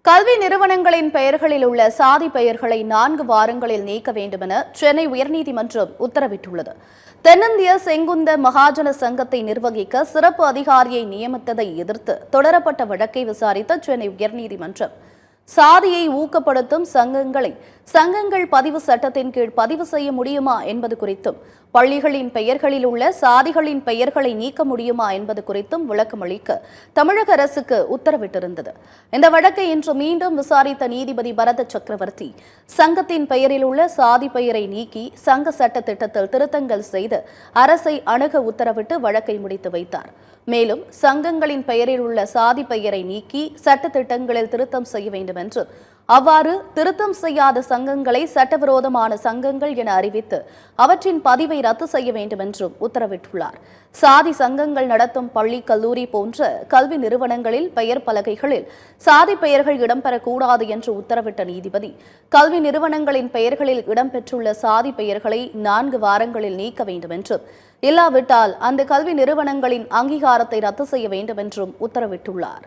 கல்வி நிறுவனங்களின் பெயர்களில் உள்ள சாதி பெயர்களை 4 வாரங்களில் நீக்க வேண்டுமென சென்னை உயர்நீதிமன்றம் உத்தரவிட்டுள்ளது. தென்னிந்திய செங்குந்த மகாஜன சங்கத்தை நிர்வகிக்க சிறப்பு அதிகாரியை நியமித்ததை எதிர்த்து தொடரப்பட்ட வழக்கை விசாரித்த சென்னை உயர்நீதிமன்றம் சாதியை ஊக்கப்படுத்தும் சங்கங்கள் பதிவு சட்டத்தின் கீழ் பதிவு செய்ய முடியுமா என்பது குறித்தும் பள்ளிகளின் பெயர்களில் உள்ள சாதிகளின் பெயர்களை நீக்க முடியுமா என்பது குறித்தும் விளக்கமளிக்க தமிழக அரசுக்கு உத்தரவிட்டிருந்தது. இந்த வழக்கை இன்று மீண்டும் விசாரித்த நீதிபதி பரத சக்கரவர்த்தி சங்கத்தின் பெயரில் உள்ள சாதி பெயரை நீக்கி சங்க சட்ட திட்டத்தில் திருத்தங்கள் செய்து அரசை அணுக உத்தரவிட்டு வழக்கை முடித்து வைத்தார். மேலும் சங்கங்களின் பெயரில் உள்ள சாதி பெயரை நீக்கி சட்ட திட்டங்களில் திருத்தம் செய்ய வேண்டும் என்று அவ்வாறு திருத்தம் செய்யாத சங்கங்களை சட்டவிரோதமான சங்கங்கள் என அறிவித்து அவற்றின் பதிவை ரத்து செய்ய வேண்டும் என்றும் உத்தரவிட்டுள்ளார். சாதி சங்கங்கள் நடத்தும் பள்ளி கல்லூரி போன்ற கல்வி நிறுவனங்களில் பெயர் பலகைகளில் சாதி பெயர்கள் இடம்பெறக்கூடாது என்று உத்தரவிட்ட நீதிபதி கல்வி நிறுவனங்களின் பெயர்களில் இடம்பெற்றுள்ள சாதி பெயர்களை 4 வாரங்களில் நீக்க வேண்டும் என்றும் இல்லாவிட்டால் அந்த கல்வி நிறுவனங்களின் அங்கீகாரத்தை ரத்து செய்ய வேண்டும் என்றும் உத்தரவிட்டுள்ளார்.